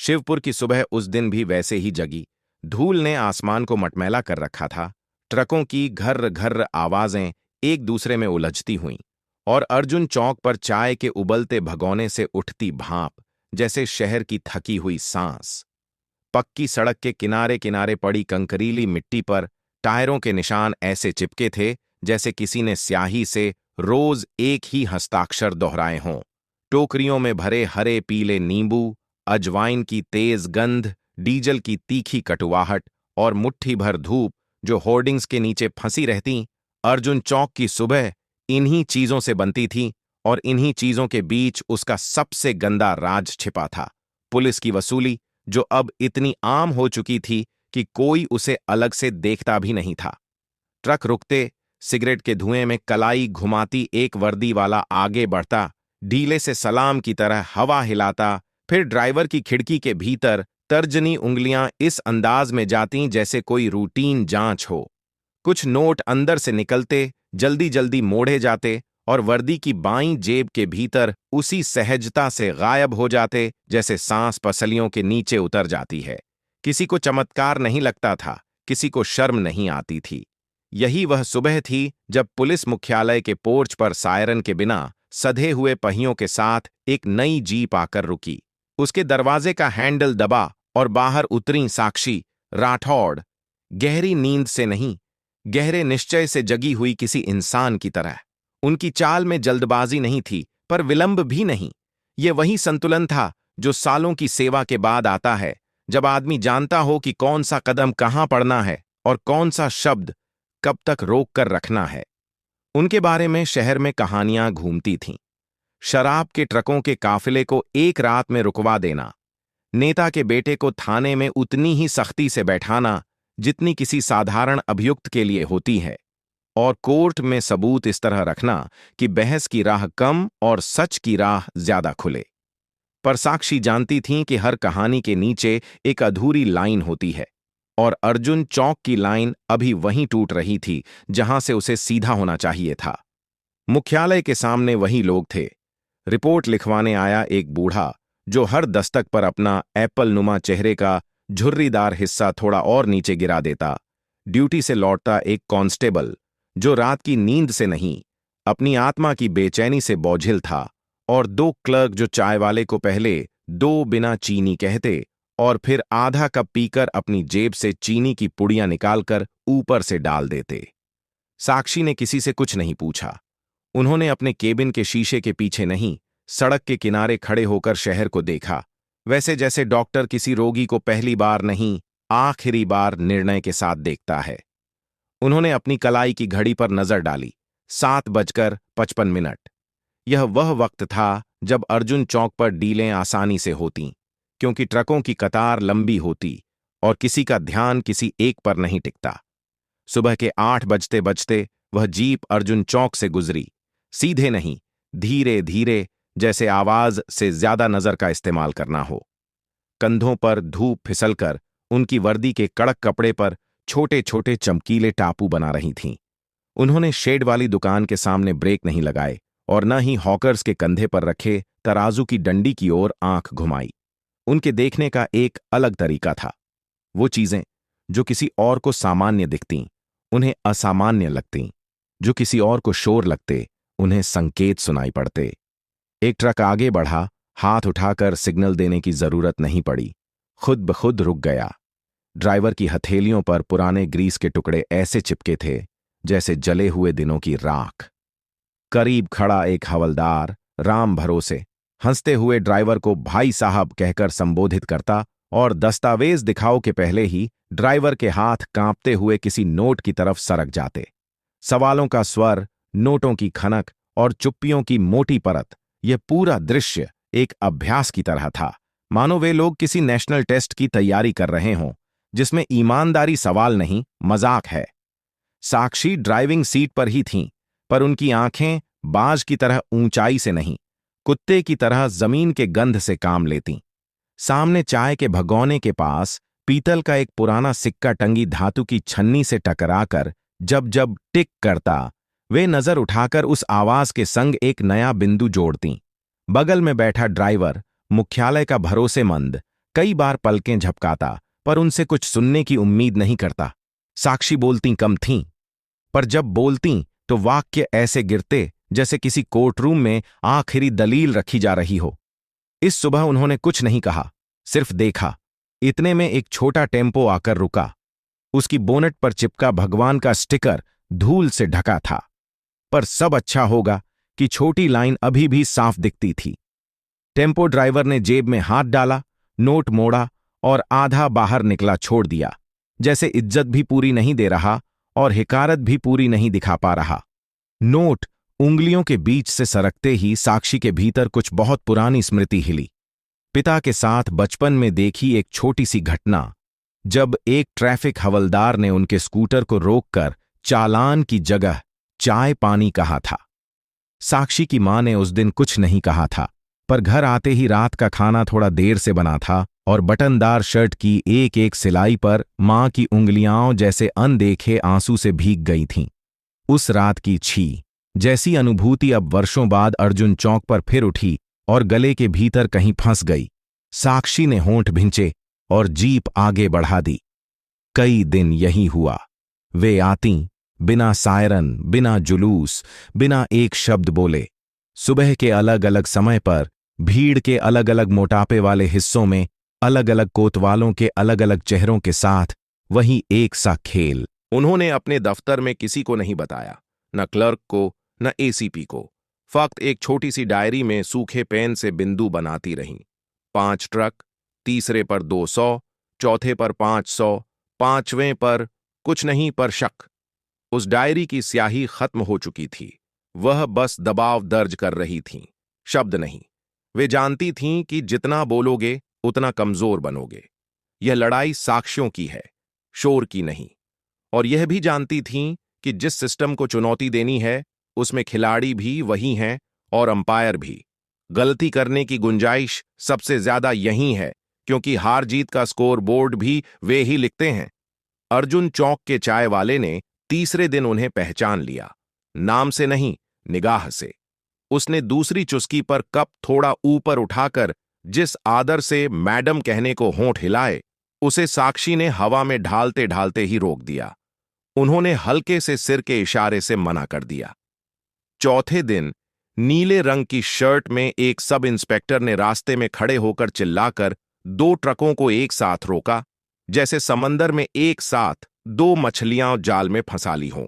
शिवपुर की सुबह उस दिन भी वैसे ही जगी। धूल ने आसमान को मटमैला कर रखा था। ट्रकों की घर्र घर्र आवाजें एक दूसरे में उलझती हुईं और अर्जुन चौक पर चाय के उबलते भगोने से उठती भाप जैसे शहर की थकी हुई सांस। पक्की सड़क के किनारे किनारे पड़ी कंकरीली मिट्टी पर टायरों के निशान ऐसे चिपके थे जैसे किसी ने स्याही से रोज एक ही हस्ताक्षर दोहराए हों। टोकरियों में भरे हरे पीले नींबू, अजवाइन की तेज गंध, डीजल की तीखी कटुवाहट और मुट्ठी भर धूप जो होर्डिंग्स के नीचे फंसी रहती। अर्जुन चौक की सुबह इन्हीं चीजों से बनती थी और इन्हीं चीजों के बीच उसका सबसे गंदा राज छिपा था, पुलिस की वसूली, जो अब इतनी आम हो चुकी थी कि कोई उसे अलग से देखता भी नहीं था। ट्रक रुकते, सिगरेट के धुएं में कलाई घुमाती एक वर्दी वाला आगे बढ़ता, ढीले से सलाम की तरह हवा हिलाता, फिर ड्राइवर की खिड़की के भीतर तर्जनी उंगलियां इस अंदाज में जातीं जैसे कोई रूटीन जांच हो। कुछ नोट अंदर से निकलते, जल्दी जल्दी मोड़े जाते और वर्दी की बाईं जेब के भीतर उसी सहजता से गायब हो जाते जैसे सांस पसलियों के नीचे उतर जाती है। किसी को चमत्कार नहीं लगता था, किसी को शर्म नहीं आती थी। यही वह सुबह थी जब पुलिस मुख्यालय के पोर्च पर सायरन के बिना सधे हुए पहियों के साथ एक नई जीप आकर रुकी। उसके दरवाजे का हैंडल दबा और बाहर उतरी साक्षी राठौड़, गहरी नींद से नहीं, गहरे निश्चय से जगी हुई किसी इंसान की तरह। उनकी चाल में जल्दबाजी नहीं थी, पर विलंब भी नहीं। ये वही संतुलन था जो सालों की सेवा के बाद आता है, जब आदमी जानता हो कि कौन सा कदम कहां पड़ना है और कौन सा शब्द कब तक रोक कर रखना है। उनके बारे में शहर में कहानियां घूमती थीं। शराब के ट्रकों के काफिले को एक रात में रुकवा देना, नेता के बेटे को थाने में उतनी ही सख्ती से बैठाना जितनी किसी साधारण अभियुक्त के लिए होती है, और कोर्ट में सबूत इस तरह रखना कि बहस की राह कम और सच की राह ज्यादा खुले। पर साक्षी जानती थीं कि हर कहानी के नीचे एक अधूरी लाइन होती है, और अर्जुन चौक की लाइन अभी वहीं टूट रही थी जहां से उसे सीधा होना चाहिए था। मुख्यालय के सामने वही लोग थे। रिपोर्ट लिखवाने आया एक बूढ़ा जो हर दस्तक पर अपना एप्पल नुमा चेहरे का झुर्रीदार हिस्सा थोड़ा और नीचे गिरा देता। ड्यूटी से लौटता एक कांस्टेबल जो रात की नींद से नहीं, अपनी आत्मा की बेचैनी से बोझिल था, और दो क्लर्क जो चाय वाले को पहले दो बिना चीनी कहते और फिर आधा कप पीकर अपनी जेब से चीनी की पुड़ियां निकालकर ऊपर से डाल देते। साक्षी ने किसी से कुछ नहीं पूछा। उन्होंने अपने केबिन के शीशे के पीछे नहीं, सड़क के किनारे खड़े होकर शहर को देखा, वैसे जैसे डॉक्टर किसी रोगी को पहली बार नहीं, आखिरी बार निर्णय के साथ देखता है। उन्होंने अपनी कलाई की घड़ी पर नजर डाली। 7:55। यह वह वक्त था जब अर्जुन चौक पर डीलें आसानी से होतीं, क्योंकि ट्रकों की कतार लंबी होती और किसी का ध्यान किसी एक पर नहीं टिकता। सुबह के 8 बजते बजते वह जीप अर्जुन चौक से गुजरी, सीधे नहीं, धीरे धीरे, जैसे आवाज से ज्यादा नजर का इस्तेमाल करना हो। कंधों पर धूप फिसलकर उनकी वर्दी के कड़क कपड़े पर छोटे छोटे चमकीले टापू बना रही थीं। उन्होंने शेड वाली दुकान के सामने ब्रेक नहीं लगाए और न ही हॉकर्स के कंधे पर रखे तराजू की डंडी की ओर आंख घुमाई। उनके देखने का एक अलग तरीका था। वो चीजें जो किसी और को सामान्य दिखतीं, उन्हें असामान्य लगतीं। जो किसी और को शोर लगते, उन्हें संकेत सुनाई पड़ते। एक ट्रक आगे बढ़ा, हाथ उठाकर सिग्नल देने की जरूरत नहीं पड़ी, खुद ब खुद रुक गया। ड्राइवर की हथेलियों पर पुराने ग्रीस के टुकड़े ऐसे चिपके थे जैसे जले हुए दिनों की राख। करीब खड़ा एक हवलदार राम भरोसे हंसते हुए ड्राइवर को भाई साहब कहकर संबोधित करता और दस्तावेज दिखाओ के पहले ही ड्राइवर के हाथ कांपते हुए किसी नोट की तरफ सरक जाते। सवालों का स्वर, नोटों की खनक और चुप्पियों की मोटी परत, यह पूरा दृश्य एक अभ्यास की तरह था, मानो वे लोग किसी नेशनल टेस्ट की तैयारी कर रहे हों जिसमें ईमानदारी सवाल नहीं, मजाक है। साक्षी ड्राइविंग सीट पर ही थीं, पर उनकी आंखें बाज की तरह ऊंचाई से नहीं, कुत्ते की तरह जमीन के गंध से काम लेतीं। सामने चाय के भगोने के पास पीतल का एक पुराना सिक्का टंगी धातु की छन्नी से टकराकर जब जब टिक करता, वे नजर उठाकर उस आवाज के संग एक नया बिंदु जोड़तीं। बगल में बैठा ड्राइवर, मुख्यालय का भरोसेमंद, कई बार पलकें झपकाता, पर उनसे कुछ सुनने की उम्मीद नहीं करता। साक्षी बोलती कम थीं, पर जब बोलतीं तो वाक्य ऐसे गिरते जैसे किसी कोर्टरूम में आखिरी दलील रखी जा रही हो। इस सुबह उन्होंने कुछ नहीं कहा, सिर्फ देखा। इतने में एक छोटा टेम्पो आकर रुका। उसकी बोनेट पर चिपका भगवान का स्टिकर धूल से ढका था, पर सब अच्छा होगा कि छोटी लाइन अभी भी साफ दिखती थी। टेम्पो ड्राइवर ने जेब में हाथ डाला, नोट मोड़ा और आधा बाहर निकला छोड़ दिया, जैसे इज्जत भी पूरी नहीं दे रहा और हिकारत भी पूरी नहीं दिखा पा रहा। नोट उंगलियों के बीच से सरकते ही साक्षी के भीतर कुछ बहुत पुरानी स्मृति हिली। पिता के साथ बचपन में देखी एक छोटी सी घटना, जब एक ट्रैफिक हवलदार ने उनके स्कूटर को रोककर चालान की जगह चाय पानी कहा था। साक्षी की मां ने उस दिन कुछ नहीं कहा था, पर घर आते ही रात का खाना थोड़ा देर से बना था और बटनदार शर्ट की एक एक सिलाई पर मां की उंगलियां जैसे अनदेखे आंसू से भीग गई थीं। उस रात की छी जैसी अनुभूति अब वर्षों बाद अर्जुन चौक पर फिर उठी और गले के भीतर कहीं फंस गई। साक्षी ने होंठ भिंचे और जीप आगे बढ़ा दी। कई दिन यही हुआ। वे आतीं, बिना सायरन, बिना जुलूस, बिना एक शब्द बोले। सुबह के अलग अलग समय पर, भीड़ के अलग अलग मोटापे वाले हिस्सों में, अलग अलग कोतवालों के अलग अलग चेहरों के साथ वही एक सा खेल। उन्होंने अपने दफ्तर में किसी को नहीं बताया, न क्लर्क को, न एसीपी को। फक्त एक छोटी सी डायरी में सूखे पेन से बिंदु बनाती रहीं। 5 ट्रक, तीसरे पर 200, चौथे पर 500, पांचवें पर कुछ नहीं पर शक। उस डायरी की स्याही खत्म हो चुकी थी। वह बस दबाव दर्ज कर रही थीं, शब्द नहीं। वे जानती थीं कि जितना बोलोगे उतना कमजोर बनोगे। यह लड़ाई साक्ष्यों की है, शोर की नहीं। और यह भी जानती थीं कि जिस सिस्टम को चुनौती देनी है उसमें खिलाड़ी भी वही हैं और अंपायर भी। गलती करने की गुंजाइश सबसे ज्यादा यहीं है, क्योंकि हार जीत का स्कोर बोर्ड भी वे ही लिखते हैं। अर्जुन चौक के चाय वाले ने तीसरे दिन उन्हें पहचान लिया, नाम से नहीं, निगाह से। उसने दूसरी चुस्की पर कप थोड़ा ऊपर उठाकर जिस आदर से मैडम कहने को होंठ हिलाए, उसे साक्षी ने हवा में ढालते ढालते ही रोक दिया। उन्होंने हल्के से सिर के इशारे से मना कर दिया। चौथे दिन नीले रंग की शर्ट में एक सब इंस्पेक्टर ने रास्ते में खड़े होकर चिल्लाकर 2 ट्रकों को एक साथ रोका, जैसे समंदर में एक साथ 2 मछलियां जाल में फंसा ली हों।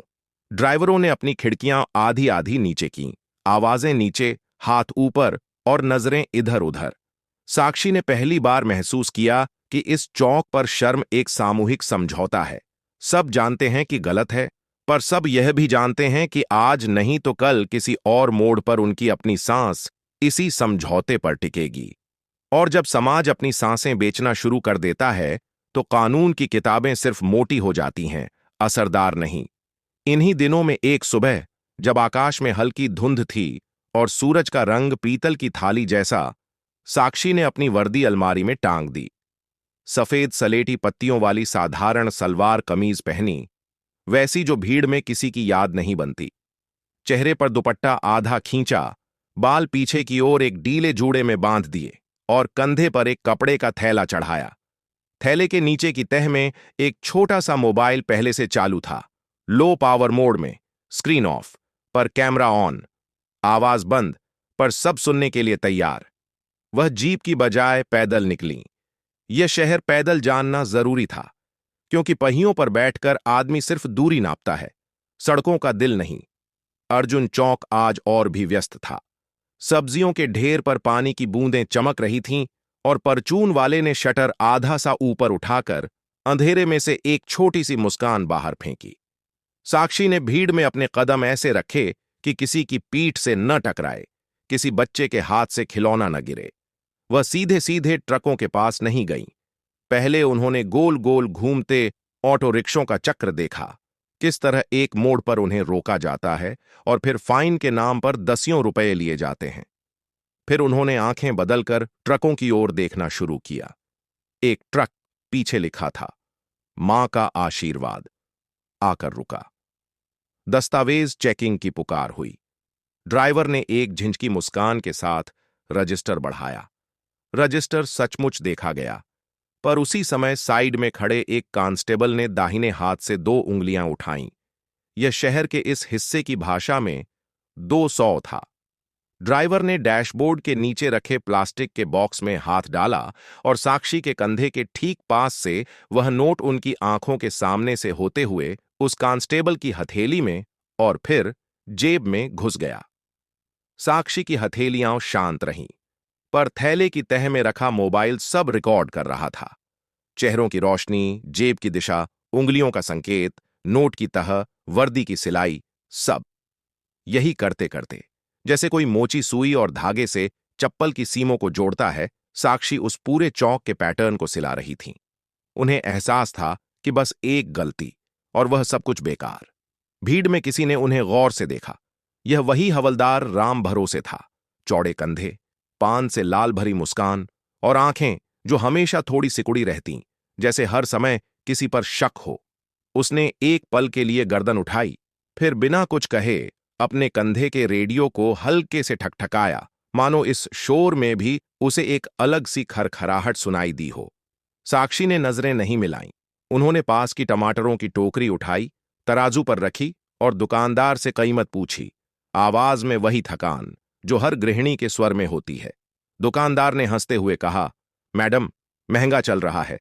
ड्राइवरों ने अपनी खिड़कियां आधी आधी नीचे कीं, आवाजें नीचे, हाथ ऊपर और नजरें इधर उधर। साक्षी ने पहली बार महसूस किया कि इस चौक पर शर्म एक सामूहिक समझौता है। सब जानते हैं कि गलत है, पर सब यह भी जानते हैं कि आज नहीं तो कल किसी और मोड़ पर उनकी अपनी सांस इसी समझौते पर टिकेगी। और जब समाज अपनी सांसें बेचना शुरू कर देता है तो कानून की किताबें सिर्फ मोटी हो जाती हैं, असरदार नहीं। इन्हीं दिनों में एक सुबह, जब आकाश में हल्की धुंध थी और सूरज का रंग पीतल की थाली जैसा, साक्षी ने अपनी वर्दी अलमारी में टांग दी। सफेद सलेटी पत्तियों वाली साधारण सलवार कमीज पहनी, वैसी जो भीड़ में किसी की याद नहीं बनती। चेहरे पर दुपट्टा आधा खींचा, बाल पीछे की ओर एक डीले जूड़े में बांध दिए और कंधे पर एक कपड़े का थैला चढ़ाया। थैले के नीचे की तह में एक छोटा सा मोबाइल पहले से चालू था, लो पावर मोड में, स्क्रीन ऑफ, पर कैमरा ऑन। आवाज बंद, पर सब सुनने के लिए तैयार। वह जीप की बजाय पैदल निकली। यह शहर पैदल जानना जरूरी था, क्योंकि पहियों पर बैठकर आदमी सिर्फ दूरी नापता है, सड़कों का दिल नहीं। अर्जुन चौक आज और भी व्यस्त था। सब्जियों के ढेर पर पानी की बूंदें चमक रही थीं और परचून वाले ने शटर आधा सा ऊपर उठाकर अंधेरे में से एक छोटी सी मुस्कान बाहर फेंकी। साक्षी ने भीड़ में अपने कदम ऐसे रखे कि किसी की पीठ से न टकराए, किसी बच्चे के हाथ से खिलौना न गिरे। वह सीधे सीधे ट्रकों के पास नहीं गईं। पहले उन्होंने गोल गोल घूमते ऑटो रिक्शों का चक्र देखा, किस तरह एक मोड़ पर उन्हें रोका जाता है और फिर फाइन के नाम पर दसियों रुपए लिए जाते हैं। फिर उन्होंने आंखें बदलकर ट्रकों की ओर देखना शुरू किया। एक ट्रक पीछे लिखा था, मां का आशीर्वाद। आकर रुका। दस्तावेज चेकिंग की पुकार हुई। ड्राइवर ने एक झिंझकी मुस्कान के साथ रजिस्टर बढ़ाया। रजिस्टर सचमुच देखा गया। पर उसी समय साइड में खड़े एक कांस्टेबल ने दाहिने हाथ से 2 उंगलियां उठाईं। यह शहर के इस हिस्से की भाषा में 200 था। ड्राइवर ने डैशबोर्ड के नीचे रखे प्लास्टिक के बॉक्स में हाथ डाला और साक्षी के कंधे के ठीक पास से वह नोट उनकी आंखों के सामने से होते हुए उस कांस्टेबल की हथेली में और फिर जेब में घुस गया। साक्षी की हथेलियां शांत रहीं, पर थैले की तह में रखा मोबाइल सब रिकॉर्ड कर रहा था। चेहरों की रोशनी, जेब की दिशा, उंगलियों का संकेत, नोट की तह, वर्दी की सिलाई, सब। यही करते करते, जैसे कोई मोची सुई और धागे से चप्पल की सीमों को जोड़ता है, साक्षी उस पूरे चौक के पैटर्न को सिला रही थीं। उन्हें एहसास था कि बस एक गलती और वह सब कुछ बेकार। भीड़ में किसी ने उन्हें गौर से देखा। यह वही हवलदार राम भरोसे था। चौड़े कंधे, पान से लाल भरी मुस्कान और आंखें जो हमेशा थोड़ी सिकुड़ी रहतीं, जैसे हर समय किसी पर शक हो। उसने एक पल के लिए गर्दन उठाई, फिर बिना कुछ कहे अपने कंधे के रेडियो को हल्के से ठकठकाया, मानो इस शोर में भी उसे एक अलग सी खरखराहट सुनाई दी हो। साक्षी ने नजरें नहीं मिलाईं। उन्होंने पास की टमाटरों की टोकरी उठाई, तराजू पर रखी और दुकानदार से कीमत पूछी, आवाज में वही थकान जो हर गृहिणी के स्वर में होती है। दुकानदार ने हंसते हुए कहा, मैडम, महंगा चल रहा है।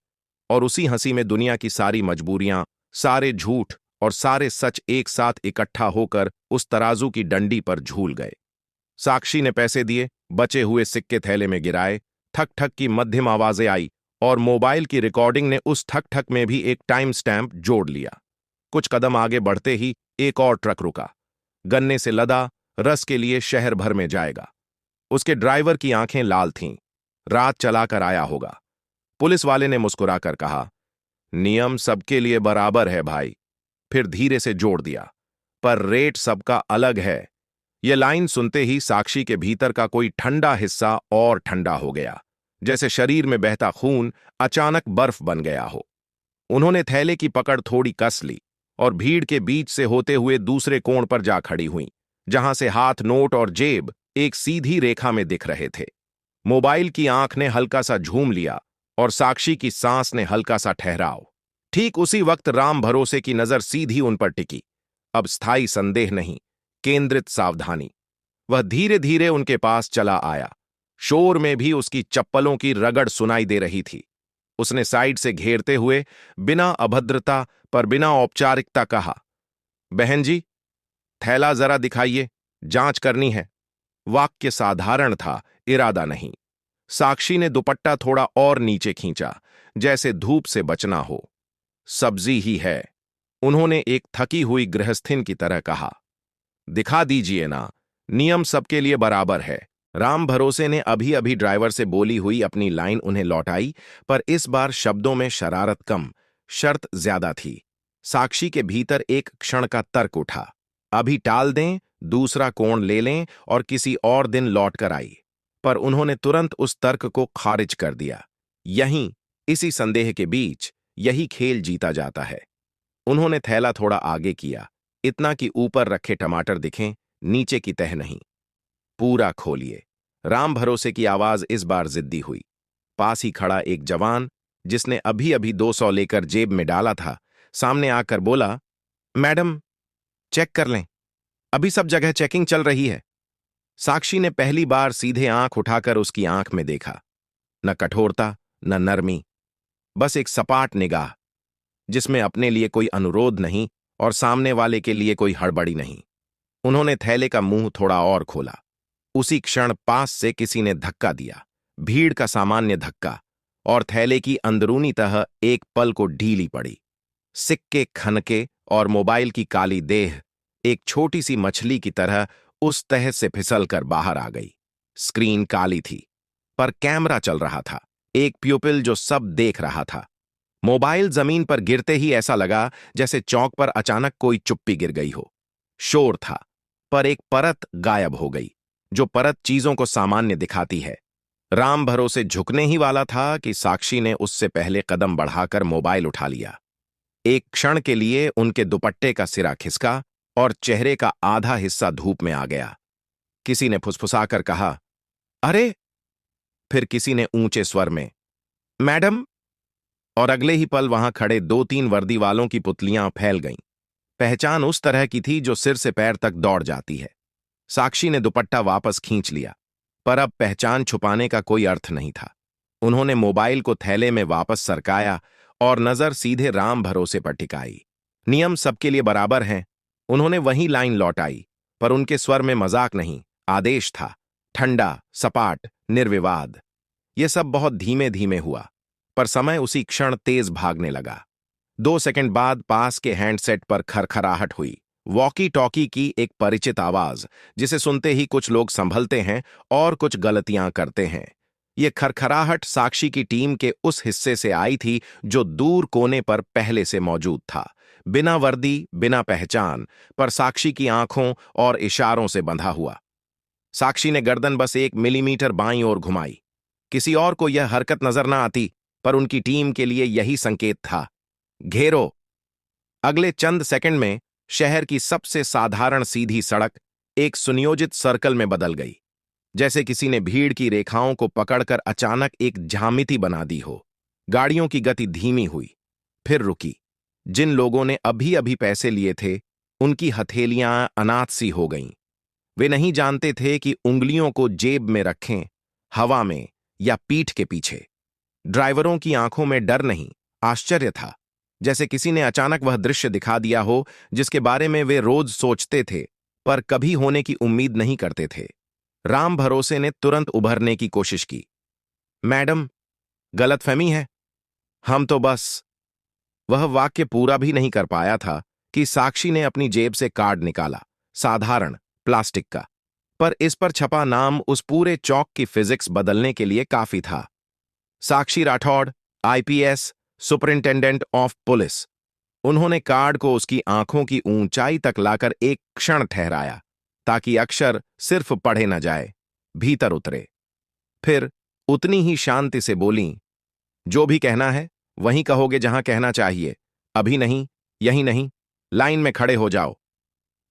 और उसी हंसी में दुनिया की सारी मजबूरियां, सारे झूठ और सारे सच एक साथ इकट्ठा होकर उस तराजू की डंडी पर झूल गए। साक्षी ने पैसे दिए, बचे हुए सिक्के थैले में गिराए, ठक ठक की मध्यम आवाजें आई और मोबाइल की रिकॉर्डिंग ने उस ठक ठक में भी एक टाइम स्टैम्प जोड़ लिया। कुछ कदम आगे बढ़ते ही एक और ट्रक रुका। गन्ने से लदा, रस के लिए शहर भर में जाएगा। उसके ड्राइवर की आंखें लाल थीं। रात चलाकर आया होगा। पुलिस वाले ने मुस्कुराकर कहा, नियम सबके लिए बराबर है भाई। फिर धीरे से जोड़ दिया, पर रेट सबका अलग है। यह लाइन सुनते ही साक्षी के भीतर का कोई ठंडा हिस्सा और ठंडा हो गया, जैसे शरीर में बहता खून अचानक बर्फ बन गया हो। उन्होंने थैले की पकड़ थोड़ी कस ली और भीड़ के बीच से होते हुए दूसरे कोण पर जा खड़ी हुई, जहां से हाथ, नोट और जेब एक सीधी रेखा में दिख रहे थे। मोबाइल की आंख ने हल्का सा झूम लिया और साक्षी की सांस ने हल्का सा ठहराव। ठीक उसी वक्त राम भरोसे की नजर सीधी उन पर टिकी। अब स्थायी संदेह नहीं, केंद्रित सावधानी। वह धीरे धीरे उनके पास चला आया। शोर में भी उसकी चप्पलों की रगड़ सुनाई दे रही थी। उसने साइड से घेरते हुए बिना अभद्रता पर बिना औपचारिकता कहा, बहन जी, थैला जरा दिखाइए, जांच करनी है। वाक्य साधारण था, इरादा नहीं। साक्षी ने दुपट्टा थोड़ा और नीचे खींचा, जैसे धूप से बचना हो। सब्जी ही है, उन्होंने एक थकी हुई गृहस्थिन की तरह कहा। दिखा दीजिए ना, नियम सबके लिए बराबर है। राम भरोसे ने अभी अभी ड्राइवर से बोली हुई अपनी लाइन उन्हें लौटाई, पर इस बार शब्दों में शरारत कम, शर्त ज्यादा थी। साक्षी के भीतर एक क्षण का तर्क उठा, अभी टाल दें, दूसरा कोण ले लें और किसी और दिन लौट कर आई। पर उन्होंने तुरंत उस तर्क को खारिज कर दिया। यहीं, इसी संदेह के बीच, यही खेल जीता जाता है। उन्होंने थैला थोड़ा आगे किया, इतना कि ऊपर रखे टमाटर दिखें, नीचे की तह नहीं। पूरा खोलिए। राम भरोसे की आवाज इस बार जिद्दी हुई। पास ही खड़ा एक जवान, जिसने अभी अभी 200 लेकर जेब में डाला था, सामने आकर बोला, मैडम, चेक कर लें, अभी सब जगह चेकिंग चल रही है। साक्षी ने पहली बार सीधे आंख उठाकर उसकी आंख में देखा। न कठोरता, न नरमी, बस एक सपाट निगाह, जिसमें अपने लिए कोई अनुरोध नहीं और सामने वाले के लिए कोई हड़बड़ी नहीं। उन्होंने थैले का मुंह थोड़ा और खोला। उसी क्षण पास से किसी ने धक्का दिया, भीड़ का सामान्य धक्का, और थैले की अंदरूनी तह एक पल को ढीली पड़ी। सिक्के खनके और मोबाइल की काली देह एक छोटी सी मछली की तरह उस तह से फिसलकर बाहर आ गई। स्क्रीन काली थी, पर कैमरा चल रहा था, एक प्यूपिल जो सब देख रहा था। मोबाइल जमीन पर गिरते ही ऐसा लगा जैसे चौक पर अचानक कोई चुप्पी गिर गई हो। शोर था, पर एक परत गायब हो गई, जो परत चीजों को सामान्य दिखाती है। राम भरोसे झुकने ही वाला था कि साक्षी ने उससे पहले कदम बढ़ाकर मोबाइल उठा लिया। एक क्षण के लिए उनके दुपट्टे का सिरा खिसका और चेहरे का आधा हिस्सा धूप में आ गया। किसी ने फुसफुसाकर कहा, अरे! फिर किसी ने ऊंचे स्वर में, मैडम, और अगले ही पल वहां खड़े 2-3 वर्दी वालों की पुतलियां फैल गईं। पहचान उस तरह की थी जो सिर से पैर तक दौड़ जाती है। साक्षी ने दुपट्टा वापस खींच लिया, पर अब पहचान छुपाने का कोई अर्थ नहीं था। उन्होंने मोबाइल को थैले में वापस सरकाया और नजर सीधे राम भरोसे पर टिकाई। नियम सबके लिए बराबर हैं। उन्होंने वही लाइन लौटाई, पर उनके स्वर में मजाक नहीं, आदेश था। ठंडा, सपाट, निर्विवाद। ये सब बहुत धीमे धीमे हुआ, पर समय उसी क्षण तेज भागने लगा। 2 सेकंड बाद पास के हैंडसेट पर खरखराहट हुई। वॉकी टॉकी की एक परिचित आवाज, जिसे सुनते ही कुछ लोग संभलते हैं और कुछ गलतियां करते हैं। ये खरखराहट साक्षी की टीम के उस हिस्से से आई थी जो दूर कोने पर पहले से मौजूद था, बिना वर्दी, बिना पहचान, पर साक्षी की आंखों और इशारों से बंधा हुआ। साक्षी ने गर्दन बस 1 मिलीमीटर बाईं ओर घुमाई। किसी और को यह हरकत नजर ना आती, पर उनकी टीम के लिए यही संकेत था। घेरो। अगले चंद सेकंड में शहर की सबसे साधारण सीधी सड़क एक सुनियोजित सर्कल में बदल गई, जैसे किसी ने भीड़ की रेखाओं को पकड़कर अचानक एक ज्यामिति बना दी हो। गाड़ियों की गति धीमी हुई, फिर रुकी। जिन लोगों ने अभी अभी पैसे लिए थे, उनकी हथेलियां अनाथ सी हो गईं। वे नहीं जानते थे कि उंगलियों को जेब में रखें, हवा में या पीठ के पीछे। ड्राइवरों की आंखों में डर नहीं, आश्चर्य था, जैसे किसी ने अचानक वह दृश्य दिखा दिया हो जिसके बारे में वे रोज सोचते थे, पर कभी होने की उम्मीद नहीं करते थे। राम भरोसे ने तुरंत उभरने की कोशिश की। मैडम, गलतफहमी है। हम तो बस। वह वाक्य पूरा भी नहीं कर पाया था कि साक्षी ने अपनी जेब से कार्ड निकाला, साधारण प्लास्टिक का, पर इस पर छपा नाम उस पूरे चौक की फिजिक्स बदलने के लिए काफी था। Sakshi Rathore, IPS, superintendent of police. उन्होंने कार्ड को उसकी आंखों की ऊंचाई तक लाकर एक क्षण ठहराया, ताकि अक्षर सिर्फ पढ़े न जाए, भीतर उतरे। फिर उतनी ही शांति से बोलीं, जो भी कहना है वहीं कहोगे जहां कहना चाहिए। अभी नहीं, यहीं नहीं, लाइन में खड़े हो जाओ।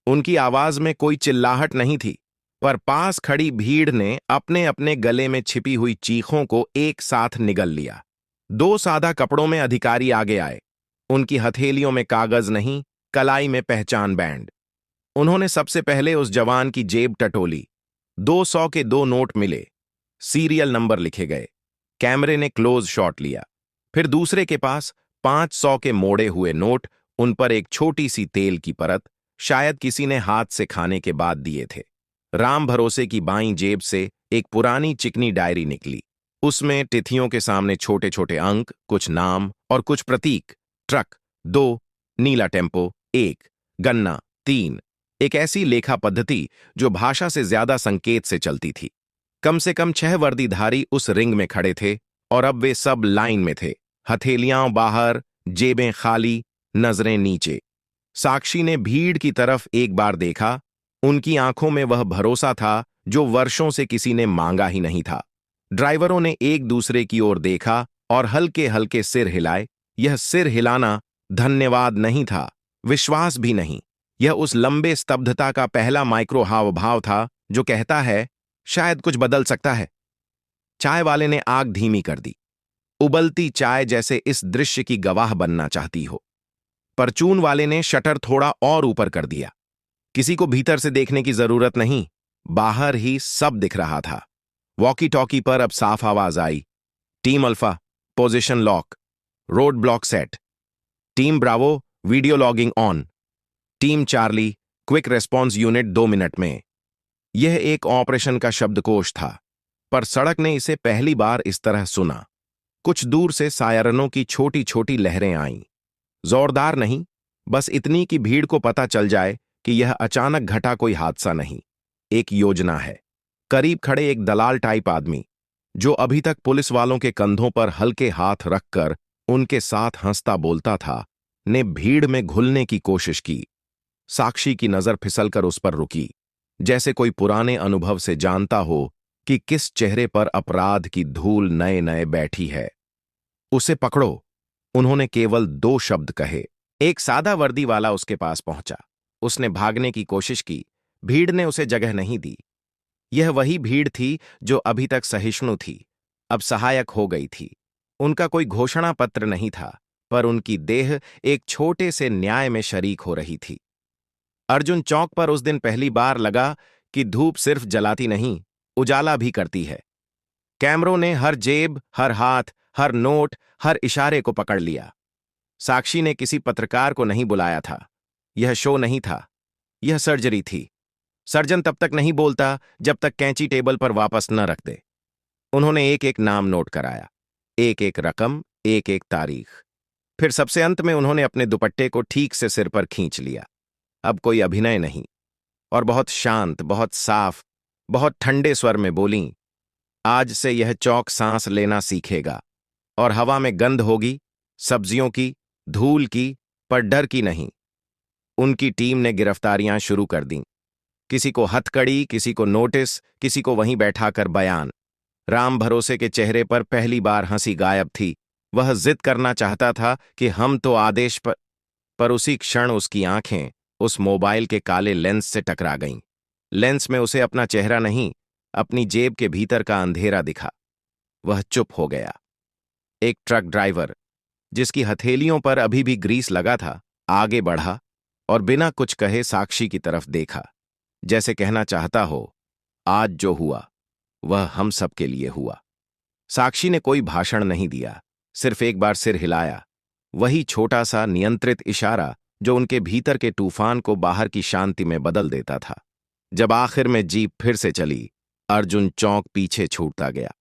उनकी आवाज में कोई चिल्लाहट नहीं थी, पर पास खड़ी भीड़ ने अपने अपने गले में छिपी हुई चीखों को एक साथ निगल लिया। 2 सादा कपड़ों में अधिकारी आगे आए। उनकी हथेलियों में कागज नहीं, कलाई में पहचान बैंड। उन्होंने सबसे पहले उस जवान की जेब टटोली। 200 के 2 नोट मिले, सीरियल नंबर लिखे गए। कैमरे ने क्लोज शॉट लिया। फिर दूसरे के पास 500 के मोड़े हुए नोट, उन पर एक छोटी सी तेल की परत, शायद किसी ने हाथ से खाने के बाद दिए थे। राम भरोसे की बाईं जेब से एक पुरानी चिकनी डायरी निकली। उसमें तिथियों के सामने छोटे छोटे अंक, कुछ नाम और कुछ प्रतीक। ट्रक 2, नीला टेम्पो 1, गन्ना 3। एक ऐसी लेखा पद्धति जो भाषा से ज्यादा संकेत से चलती थी। कम से कम 6 वर्दीधारी उस रिंग में खड़े थे, और अब वे सब लाइन में थे, हथेलियां बाहर, जेबें खाली, नजरें नीचे। साक्षी ने भीड़ की तरफ एक बार देखा। उनकी आंखों में वह भरोसा था जो वर्षों से किसी ने मांगा ही नहीं था। ड्राइवरों ने एक दूसरे की ओर देखा और हल्के हल्के सिर हिलाए। यह सिर हिलाना धन्यवाद नहीं था, विश्वास भी नहीं। यह उस लंबे स्तब्धता का पहला माइक्रो हावभाव था जो कहता है, शायद कुछ बदल सकता है। चाय वाले ने आग धीमी कर दी। उबलती चाय जैसे इस दृश्य की गवाह बनना चाहती हो। परचून वाले ने शटर थोड़ा और ऊपर कर दिया। किसी को भीतर से देखने की जरूरत नहीं, बाहर ही सब दिख रहा था। वॉकी टॉकी पर अब साफ आवाज आई, team alpha, position lock, road block set. Team bravo, video logging on. Team charlie, quick response unit 2 मिनट में। यह एक ऑपरेशन का शब्दकोश था, पर सड़क ने इसे पहली बार इस तरह सुना। कुछ दूर से सायरनों की छोटी छोटी लहरें आईं। जोरदार नहीं, बस इतनी कि भीड़ को पता चल जाए कि यह अचानक घटा कोई हादसा नहीं, एक योजना है। करीब खड़े एक दलाल टाइप आदमी, जो अभी तक पुलिस वालों के कंधों पर हल्के हाथ रखकर उनके साथ हंसता बोलता था, ने भीड़ में घुलने की कोशिश की। साक्षी की नजर फिसलकर उस पर रुकी, जैसे कोई पुराने अनुभव से जानता हो कि किस चेहरे पर अपराध की धूल नए नए बैठी है। उसे पकड़ो, उन्होंने केवल 2 शब्द कहे। एक सादा वर्दी वाला उसके पास पहुंचा। उसने भागने की कोशिश की, भीड़ ने उसे जगह नहीं दी। यह वही भीड़ थी जो अभी तक सहिष्णु थी, अब सहायक हो गई थी। उनका कोई घोषणा पत्र नहीं था, पर उनकी देह एक छोटे से न्याय में शरीक हो रही थी। अर्जुन चौक पर उस दिन पहली बार लगा कि धूप सिर्फ जलाती नहीं, उजाला भी करती है। कैमरों ने हर जेब, हर हाथ, हर नोट, हर इशारे को पकड़ लिया। साक्षी ने किसी पत्रकार को नहीं बुलाया था। यह शो नहीं था, यह सर्जरी थी। सर्जन तब तक नहीं बोलता जब तक कैंची टेबल पर वापस न रख दे। उन्होंने एक एक नाम नोट कराया, एक एक रकम, एक एक तारीख। फिर सबसे अंत में उन्होंने अपने दुपट्टे को ठीक से सिर पर खींच लिया। अब कोई अभिनय नहीं। और बहुत शांत, बहुत साफ, बहुत ठंडे स्वर में बोलीं, आज से यह चौक सांस लेना सीखेगा। और हवा में गंध होगी, सब्जियों की, धूल की, पर डर की नहीं। उनकी टीम ने गिरफ्तारियां शुरू कर दीं। किसी को हथकड़ी, किसी को नोटिस, किसी को वहीं बैठाकर बयान। राम भरोसे के चेहरे पर पहली बार हंसी गायब थी। वह जिद करना चाहता था कि हम तो आदेश पर उसी क्षण उसकी आंखें उस मोबाइल के काले लेंस से टकरा गईं। लेंस में उसे अपना चेहरा नहीं, अपनी जेब के भीतर का अंधेरा दिखा। वह चुप हो गया। एक ट्रक ड्राइवर, जिसकी हथेलियों पर अभी भी ग्रीस लगा था, आगे बढ़ा और बिना कुछ कहे साक्षी की तरफ देखा, जैसे कहना चाहता हो, आज जो हुआ वह हम सब के लिए हुआ। साक्षी ने कोई भाषण नहीं दिया, सिर्फ एक बार सिर हिलाया, वही छोटा सा नियंत्रित इशारा जो उनके भीतर के तूफान को बाहर की शांति में बदल देता था। जब आखिर में जीप फिर से चली, अर्जुन चौक पीछे छूटता गया।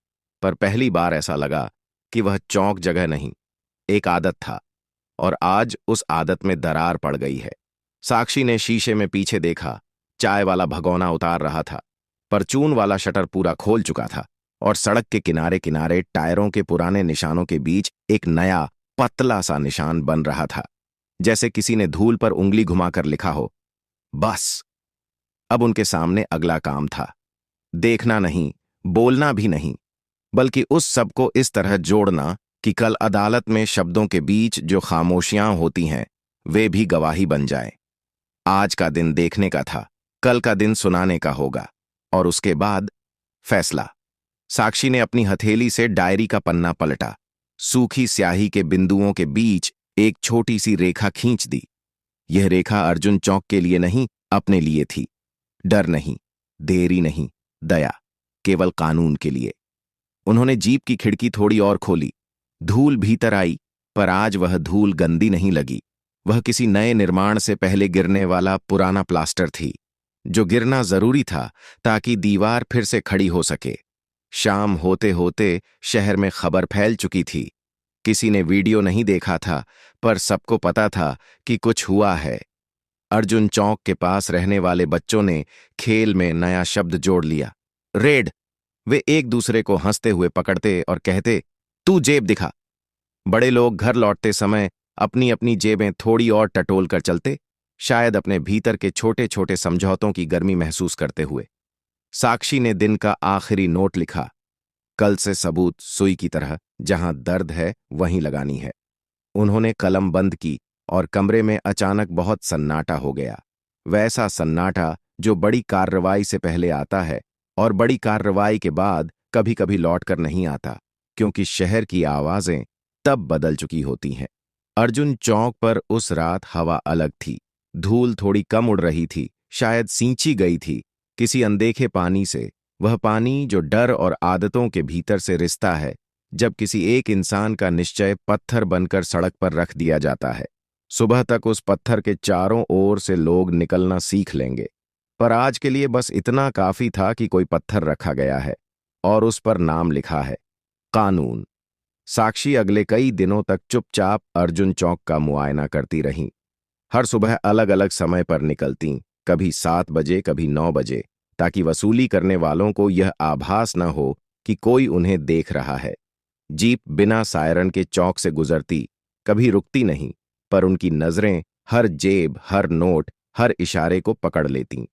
पर पहली बार ऐसा लगा कि वह चौक जगह नहीं, एक आदत था, और आज उस आदत में दरार पड़ गई है। साक्षी ने शीशे में पीछे देखा। चाय वाला भगोना उतार रहा था, परचून वाला शटर पूरा खोल चुका था, और सड़क के किनारे किनारे टायरों के पुराने निशानों के बीच एक नया पतला सा निशान बन रहा था, जैसे किसी ने धूल पर उंगली घुमाकर लिखा हो, बस। अब उनके सामने अगला काम था, देखना नहीं, बोलना भी नहीं, बल्कि उस सब को इस तरह जोड़ना कि कल अदालत में शब्दों के बीच जो खामोशियां होती हैं वे भी गवाही बन जाएं। आज का दिन देखने का था, कल का दिन सुनाने का होगा, और उसके बाद फैसला। साक्षी ने अपनी हथेली से डायरी का पन्ना पलटा, सूखी स्याही के बिंदुओं के बीच एक छोटी सी रेखा खींच दी। यह रेखा अर्जुन चौक के लिए नहीं, अपने लिए थी। डर नहीं, देरी नहीं, दया, केवल कानून के लिए। उन्होंने जीप की खिड़की थोड़ी और खोली। धूल भीतर आई, पर आज वह धूल गंदी नहीं लगी। वह किसी नए निर्माण से पहले गिरने वाला पुराना प्लास्टर थी, जो गिरना जरूरी था ताकि दीवार फिर से खड़ी हो सके। शाम होते होते शहर में खबर फैल चुकी थी। किसी ने वीडियो नहीं देखा था, पर सबको पता था कि कुछ हुआ है। अर्जुन चौक के पास रहने वाले बच्चों ने खेल में नया शब्द जोड़ लिया, रेड। वे एक दूसरे को हंसते हुए पकड़ते और कहते, तू जेब दिखा। बड़े लोग घर लौटते समय अपनी अपनी जेबें थोड़ी और टटोल कर चलते, शायद अपने भीतर के छोटे छोटे समझौतों की गर्मी महसूस करते हुए। साक्षी ने दिन का आखिरी नोट लिखा, कल से सबूत सुई की तरह जहां दर्द है वहीं लगानी है। उन्होंने कलम बंद की और कमरे में अचानक बहुत सन्नाटा हो गया। वैसा सन्नाटा जो बड़ी कार्रवाई से पहले आता है और बड़ी कार्रवाई के बाद कभी कभी लौटकर नहीं आता, क्योंकि शहर की आवाजें तब बदल चुकी होती हैं। अर्जुन चौक पर उस रात हवा अलग थी। धूल थोड़ी कम उड़ रही थी, शायद सींची गई थी किसी अनदेखे पानी से। वह पानी जो डर और आदतों के भीतर से रिश्ता है, जब किसी एक इंसान का निश्चय पत्थर बनकर सड़क पर रख दिया जाता है। सुबह तक उस पत्थर के चारों ओर से लोग निकलना सीख लेंगे, पर आज के लिए बस इतना काफी था कि कोई पत्थर रखा गया है और उस पर नाम लिखा है, कानून। साक्षी अगले कई दिनों तक चुपचाप अर्जुन चौक का मुआयना करती रहीं। हर सुबह अलग अलग समय पर निकलतीं, कभी 7 बजे, कभी 9 बजे, ताकि वसूली करने वालों को यह आभास न हो कि कोई उन्हें देख रहा है। जीप बिना सायरन के चौक से गुजरती, कभी रुकती नहीं, पर उनकी नजरें हर जेब, हर नोट, हर इशारे को पकड़ लेतीं।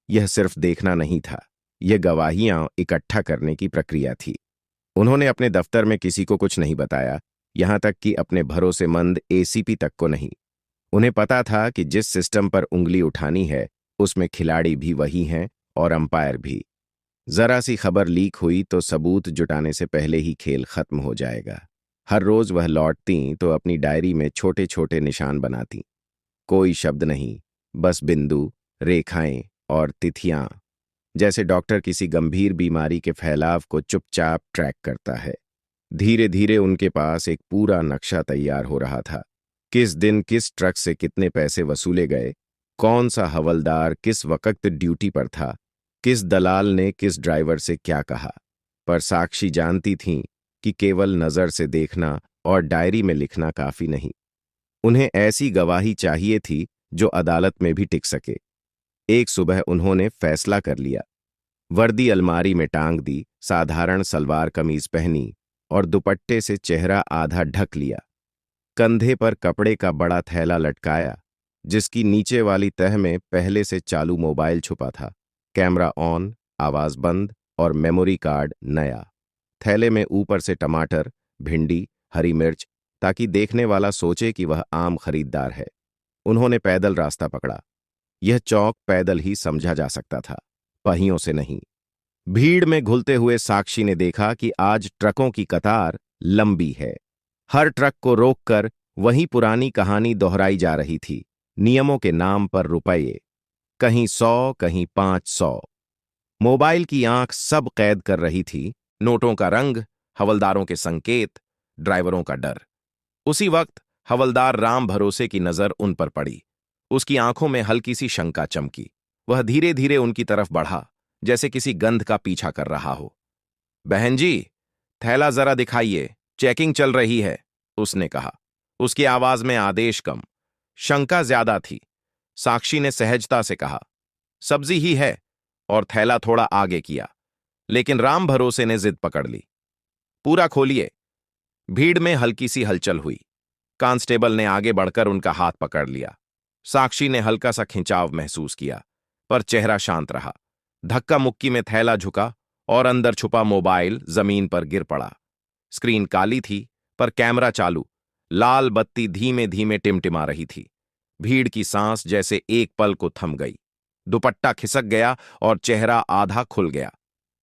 यह सिर्फ देखना नहीं था, यह गवाहियां इकट्ठा करने की प्रक्रिया थी। उन्होंने अपने दफ्तर में किसी को कुछ नहीं बताया, यहां तक कि अपने भरोसेमंद एसीपी तक को नहीं। उन्हें पता था कि जिस सिस्टम पर उंगली उठानी है उसमें खिलाड़ी भी वही हैं और अंपायर भी। जरा सी खबर लीक हुई तो सबूत जुटाने से पहले ही खेल खत्म हो जाएगा। हर रोज वह लौटती तो अपनी डायरी में छोटे छोटे निशान बनाती। कोई शब्द नहीं, बस बिंदु, रेखाएं और तिथियां, जैसे डॉक्टर किसी गंभीर बीमारी के फैलाव को चुपचाप ट्रैक करता है। धीरे धीरे उनके पास एक पूरा नक्शा तैयार हो रहा था। किस दिन किस ट्रक से कितने पैसे वसूले गए, कौन सा हवलदार किस वक्त ड्यूटी पर था, किस दलाल ने किस ड्राइवर से क्या कहा। पर साक्षी जानती थीं कि केवल नजर से देखना और डायरी में लिखना काफी नहीं। उन्हें ऐसी गवाही चाहिए थी जो अदालत में भी टिक सके। एक सुबह उन्होंने फैसला कर लिया। वर्दी अलमारी में टांग दी, साधारण सलवार कमीज पहनी और दुपट्टे से चेहरा आधा ढक लिया। कंधे पर कपड़े का बड़ा थैला लटकाया, जिसकी नीचे वाली तह में पहले से चालू मोबाइल छुपा था। कैमरा ऑन, आवाज बंद और मेमोरी कार्ड नया। थैले में ऊपर से टमाटर, भिंडी, हरी मिर्च, ताकि देखने वाला सोचे कि वह आम खरीदार है। उन्होंने पैदल रास्ता पकड़ा। यह चौक पैदल ही समझा जा सकता था, पहियों से नहीं। भीड़ में घुलते हुए साक्षी ने देखा कि आज ट्रकों की कतार लंबी है। हर ट्रक को रोककर वही पुरानी कहानी दोहराई जा रही थी। नियमों के नाम पर रुपये, कहीं 100, कहीं 500। मोबाइल की आंख सब कैद कर रही थी। नोटों का रंग, हवलदारों के संकेत, ड्राइवरों का डर। उसी वक्त हवलदार राम भरोसे की नजर उन पर पड़ी। उसकी आंखों में हल्की सी शंका चमकी। वह धीरे धीरे उनकी तरफ बढ़ा, जैसे किसी गंध का पीछा कर रहा हो। बहन जी, थैला जरा दिखाइए, चेकिंग चल रही है, उसने कहा। उसकी आवाज में आदेश कम, शंका ज्यादा थी। साक्षी ने सहजता से कहा, सब्जी ही है, और थैला थोड़ा आगे किया। लेकिन राम भरोसे ने जिद पकड़ ली। पूरा खोलिए। भीड़ में हल्की सी हलचल हुई। कांस्टेबल ने आगे बढ़कर उनका हाथ पकड़ लिया। साक्षी ने हल्का सा खिंचाव महसूस किया, पर चेहरा शांत रहा। धक्का मुक्की में थैला झुका और अंदर छुपा मोबाइल जमीन पर गिर पड़ा। स्क्रीन काली थी, पर कैमरा चालू। लाल बत्ती धीमे धीमे टिमटिमा रही थी। भीड़ की सांस जैसे एक पल को थम गई। दुपट्टा खिसक गया और चेहरा आधा खुल गया।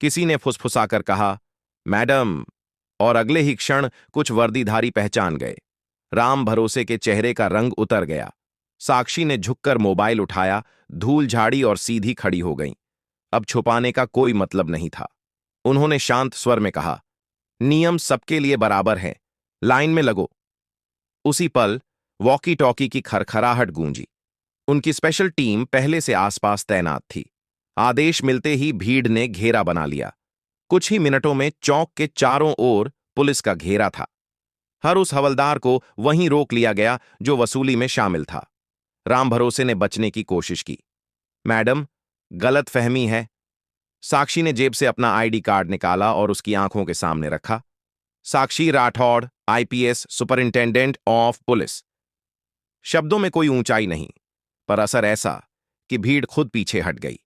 किसी ने फुसफुसाकर कहा, मैडम, और अगले ही क्षण कुछ वर्दीधारी पहचान गए। राम भरोसे के चेहरे का रंग उतर गया। साक्षी ने झुककर मोबाइल उठाया, धूल झाड़ी और सीधी खड़ी हो गई। अब छुपाने का कोई मतलब नहीं था। उन्होंने शांत स्वर में कहा, नियम सबके लिए बराबर है, लाइन में लगो। उसी पल वॉकी टॉकी की खरखराहट गूंजी। उनकी स्पेशल टीम पहले से आसपास तैनात थी। आदेश मिलते ही भीड़ ने घेरा बना लिया। कुछ ही मिनटों में चौक के चारों ओर पुलिस का घेरा था। हर उस हवलदार को वहीं रोक लिया गया जो वसूली में शामिल था। राम भरोसे ने बचने की कोशिश की। मैडम, गलत फहमी है। साक्षी ने जेब से अपना आईडी कार्ड निकाला और उसकी आंखों के सामने रखा। Sakshi Rathore, IPS, superintendent of police. शब्दों में कोई ऊंचाई नहीं, पर असर ऐसा कि भीड़ खुद पीछे हट गई।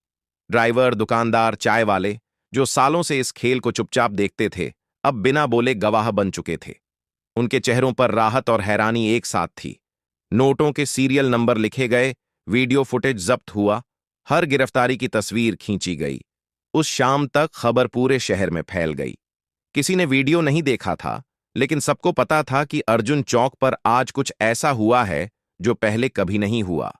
ड्राइवर, दुकानदार, चाय वाले, जो सालों से इस खेल को चुपचाप देखते थे, अब बिना बोले गवाह बन चुके थे। उनके चेहरों पर राहत और हैरानी एक साथ थी। नोटों के सीरियल नंबर लिखे गए, वीडियो फुटेज जब्त हुआ, हर गिरफ्तारी की तस्वीर खींची गई। उस शाम तक खबर पूरे शहर में फैल गई। किसी ने वीडियो नहीं देखा था, लेकिन सबको पता था कि अर्जुन चौक पर आज कुछ ऐसा हुआ है जो पहले कभी नहीं हुआ।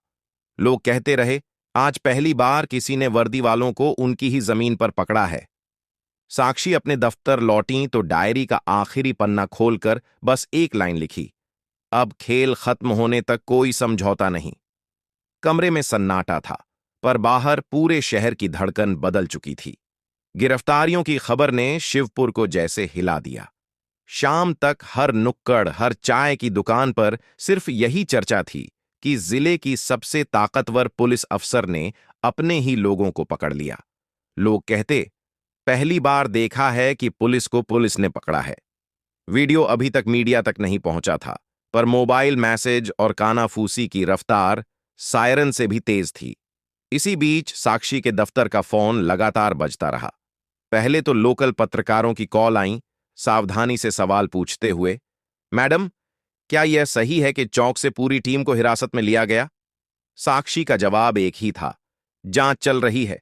लोग कहते रहे, आज पहली बार किसी ने वर्दी वालों को उनकी ही जमीन पर पकड़ा है। साक्षी अपने दफ्तर लौटी तो डायरी का आखिरी पन्ना खोलकर बस एक लाइन लिखी, अब खेल खत्म होने तक कोई समझौता नहीं। कमरे में सन्नाटा था, पर बाहर पूरे शहर की धड़कन बदल चुकी थी। गिरफ्तारियों की खबर ने शिवपुर को जैसे हिला दिया। शाम तक हर नुक्कड़, हर चाय की दुकान पर सिर्फ यही चर्चा थी कि जिले की सबसे ताकतवर पुलिस अफसर ने अपने ही लोगों को पकड़ लिया। लोग कहते, पहली बार देखा है कि पुलिस को पुलिस ने पकड़ा है। वीडियो अभी तक मीडिया तक नहीं पहुंचा था, पर मोबाइल मैसेज और कानाफूसी की रफ्तार सायरन से भी तेज थी। इसी बीच साक्षी के दफ्तर का फोन लगातार बजता रहा। पहले तो लोकल पत्रकारों की कॉल आईं, सावधानी से सवाल पूछते हुए, मैडम, क्या यह सही है कि चौक से पूरी टीम को हिरासत में लिया गया? साक्षी का जवाब एक ही था, जांच चल रही है,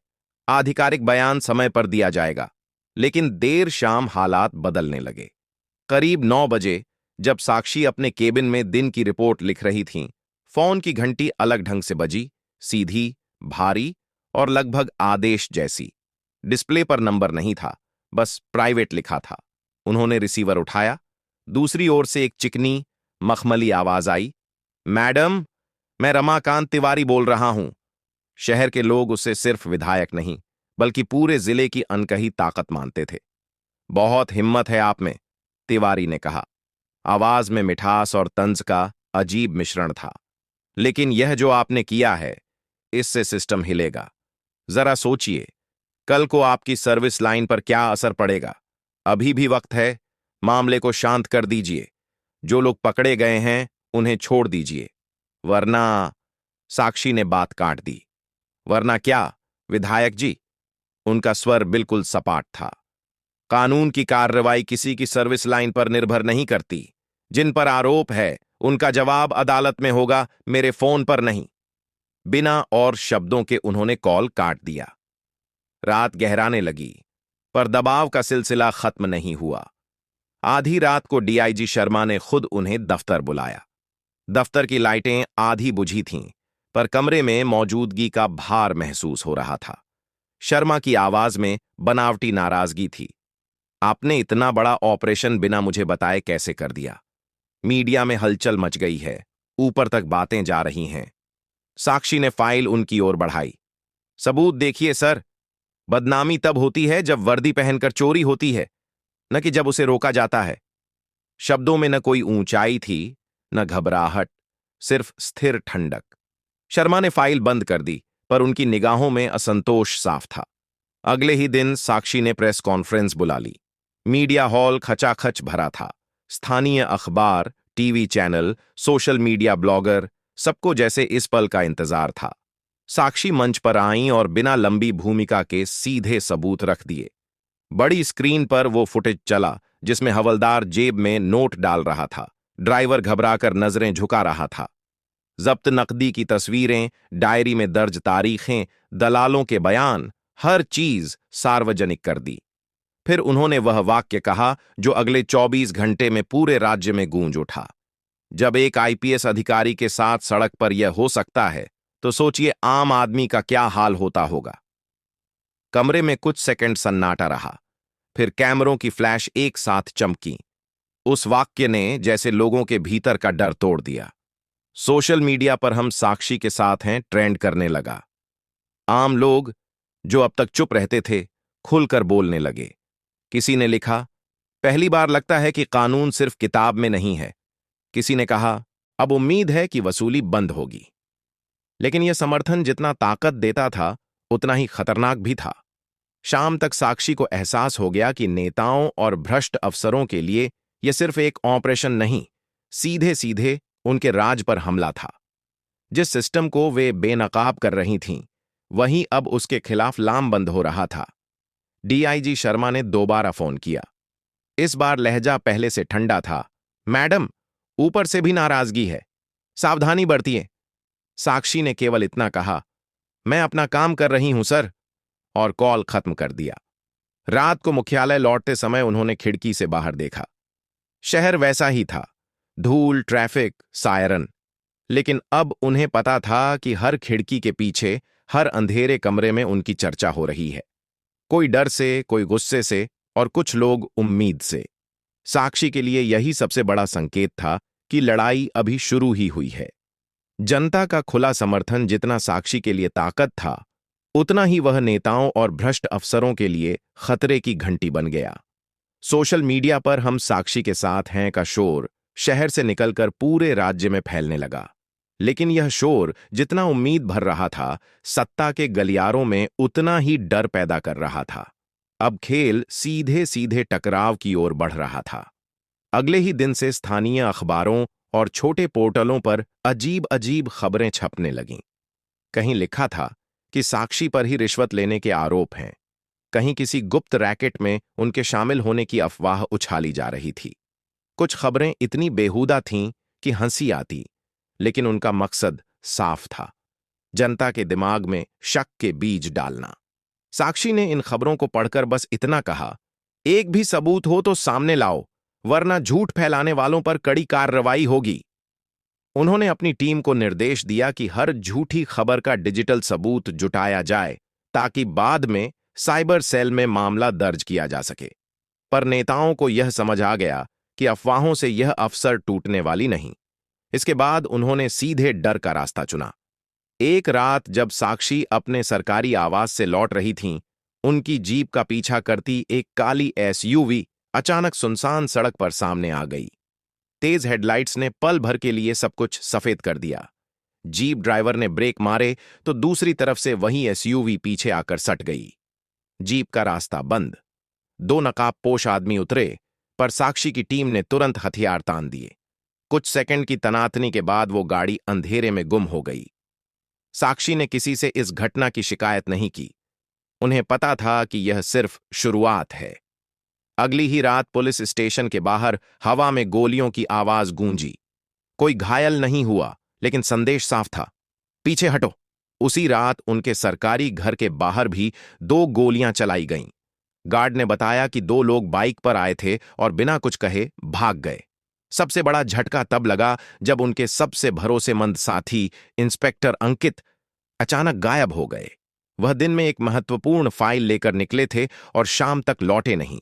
आधिकारिक बयान समय पर दिया जाएगा। लेकिन देर शाम हालात बदलने लगे। करीब 9 बजे जब साक्षी अपने केबिन में दिन की रिपोर्ट लिख रही थीं, फोन की घंटी अलग ढंग से बजी, सीधी, भारी और लगभग आदेश जैसी। डिस्प्ले पर नंबर नहीं था, बस प्राइवेट लिखा था। उन्होंने रिसीवर उठाया। दूसरी ओर से एक चिकनी, मखमली आवाज आई, मैडम, मैं रमाकांत तिवारी बोल रहा हूं। शहर के लोग उसे सिर्फ विधायक नहीं, बल्कि पूरे जिले की अनकही ताकत मानते थे। बहुत हिम्मत है आप में, तिवारी ने कहा। आवाज में मिठास और तंज का अजीब मिश्रण था। लेकिन यह जो आपने किया है, इससे सिस्टम हिलेगा। जरा सोचिए, कल को आपकी सर्विस लाइन पर क्या असर पड़ेगा। अभी भी वक्त है, मामले को शांत कर दीजिए। जो लोग पकड़े गए हैं, उन्हें छोड़ दीजिए, वरना। साक्षी ने बात काट दी। वरना क्या, विधायक जी? उनका स्वर बिल्कुल सपाट था। कानून की कार्रवाई किसी की सर्विस लाइन पर निर्भर नहीं करती। जिन पर आरोप है, उनका जवाब अदालत में होगा, मेरे फोन पर नहीं। बिना और शब्दों के उन्होंने कॉल काट दिया। रात गहराने लगी, पर दबाव का सिलसिला खत्म नहीं हुआ। आधी रात को डीआईजी शर्मा ने खुद उन्हें दफ्तर बुलाया। दफ्तर की लाइटें आधी बुझी थीं, पर कमरे में मौजूदगी का भार महसूस हो रहा था। शर्मा की आवाज में बनावटी नाराजगी थी। आपने इतना बड़ा ऑपरेशन बिना मुझे बताए कैसे कर दिया? मीडिया में हलचल मच गई है, ऊपर तक बातें जा रही हैं। साक्षी ने फाइल उनकी ओर बढ़ाई। सबूत देखिए सर, बदनामी तब होती है जब वर्दी पहनकर चोरी होती है, न कि जब उसे रोका जाता है। शब्दों में न कोई ऊंचाई थी, न घबराहट, सिर्फ स्थिर ठंडक। शर्मा ने फाइल बंद कर दी, पर उनकी निगाहों में असंतोष साफ था। अगले ही दिन साक्षी ने प्रेस कॉन्फ्रेंस बुला ली। मीडिया हॉल खचाखच भरा था। स्थानीय अखबार, TV channel, social media blogger, सबको जैसे इस पल का इंतजार था। साक्षी मंच पर आईं और बिना लंबी भूमिका के सीधे सबूत रख दिए। बड़ी स्क्रीन पर वो फुटेज चला जिसमें हवलदार जेब में नोट डाल रहा था, ड्राइवर घबराकर नजरें झुका रहा था। जब्त नकदी की तस्वीरें, डायरी में दर्ज तारीखें, दलालों के बयान, हर चीज सार्वजनिक कर दी। फिर उन्होंने वह वाक्य कहा जो अगले 24 घंटे में पूरे राज्य में गूंज उठा। जब एक आईपीएस अधिकारी के साथ सड़क पर यह हो सकता है, तो सोचिए आम आदमी का क्या हाल होता होगा। कमरे में कुछ सेकंड सन्नाटा रहा। फिर कैमरों की फ्लैश एक साथ चमकी। उस वाक्य ने जैसे लोगों के भीतर का डर तोड़ दिया। सोशल मीडिया पर हम साक्षी के साथ हैं ट्रेंड करने लगा। आम लोग जो अब तक चुप रहते थे, खुलकर बोलने लगे। किसी ने लिखा, पहली बार लगता है कि कानून सिर्फ किताब में नहीं है। किसी ने कहा, अब उम्मीद है कि वसूली बंद होगी। लेकिन यह समर्थन जितना ताकत देता था, उतना ही खतरनाक भी था। शाम तक साक्षी को एहसास हो गया कि नेताओं और भ्रष्ट अफसरों के लिए यह सिर्फ एक ऑपरेशन नहीं, सीधे सीधे उनके राज पर हमला था। जिस सिस्टम को वे बेनकाब कर रही थीं, वहीं अब उसके खिलाफ लामबंद हो रहा था। डीआईजी शर्मा ने दोबारा फोन किया। इस बार लहजा पहले से ठंडा था। मैडम, ऊपर से भी नाराजगी है, सावधानी बरतिए। साक्षी ने केवल इतना कहा, मैं अपना काम कर रही हूं सर, और कॉल खत्म कर दिया। रात को मुख्यालय लौटते समय उन्होंने खिड़की से बाहर देखा। शहर वैसा ही था, धूल, ट्रैफिक, सायरन। लेकिन अब उन्हें पता था कि हर खिड़की के पीछे, हर अंधेरे कमरे में उनकी चर्चा हो रही है। कोई डर से, कोई गुस्से से, और कुछ लोग उम्मीद से। साक्षी के लिए यही सबसे बड़ा संकेत था कि लड़ाई अभी शुरू ही हुई है। जनता का खुला समर्थन जितना साक्षी के लिए ताकत था, उतना ही वह नेताओं और भ्रष्ट अफसरों के लिए खतरे की घंटी बन गया। सोशल मीडिया पर हम साक्षी के साथ हैं का शोर शहर से निकलकर पूरे राज्य में फैलने लगा। लेकिन यह शोर जितना उम्मीद भर रहा था, सत्ता के गलियारों में उतना ही डर पैदा कर रहा था। अब खेल सीधे सीधे टकराव की ओर बढ़ रहा था। अगले ही दिन से स्थानीय अखबारों और छोटे पोर्टलों पर अजीब अजीब खबरें छपने लगीं। कहीं लिखा था कि साक्षी पर ही रिश्वत लेने के आरोप हैं। कहीं किसी गुप्त रैकेट में उनके शामिल होने की अफवाह उछाली जा रही थी। कुछ खबरें इतनी बेहुदा थीं कि हंसी आती, लेकिन उनका मकसद साफ था, जनता के दिमाग में शक के बीज डालना। साक्षी ने इन खबरों को पढ़कर बस इतना कहा, एक भी सबूत हो तो सामने लाओ, वरना झूठ फैलाने वालों पर कड़ी कार्रवाई होगी। उन्होंने अपनी टीम को निर्देश दिया कि हर झूठी खबर का डिजिटल सबूत जुटाया जाए ताकि बाद में साइबर सेल में मामला दर्ज किया जा सके। पर नेताओं को यह समझ आ गया कि अफवाहों से यह अवसर टूटने वाली नहीं। इसके बाद उन्होंने सीधे डर का रास्ता चुना। एक रात जब साक्षी अपने सरकारी आवास से लौट रही थीं, उनकी जीप का पीछा करती एक काली एसयूवी अचानक सुनसान सड़क पर सामने आ गई। तेज हेडलाइट्स ने पल भर के लिए सब कुछ सफेद कर दिया। जीप ड्राइवर ने ब्रेक मारे तो दूसरी तरफ से वही एसयूवी पीछे आकर सट गई। जीप का रास्ता बंद। दो नकाबपोश आदमी उतरे, पर साक्षी की टीम ने तुरंत हथियार तान दिए। कुछ सेकंड की तनातनी के बाद वो गाड़ी अंधेरे में गुम हो गई। साक्षी ने किसी से इस घटना की शिकायत नहीं की। उन्हें पता था कि यह सिर्फ शुरुआत है। अगली ही रात पुलिस स्टेशन के बाहर हवा में गोलियों की आवाज गूंजी। कोई घायल नहीं हुआ, लेकिन संदेश साफ था, पीछे हटो। उसी रात उनके सरकारी घर के बाहर भी 2 गोलियां चलाई गईं। गार्ड ने बताया कि 2 लोग बाइक पर आए थे और बिना कुछ कहे भाग गए। सबसे बड़ा झटका तब लगा जब उनके सबसे भरोसेमंद साथी इंस्पेक्टर अंकित अचानक गायब हो गए। वह दिन में एक महत्वपूर्ण फाइल लेकर निकले थे और शाम तक लौटे नहीं।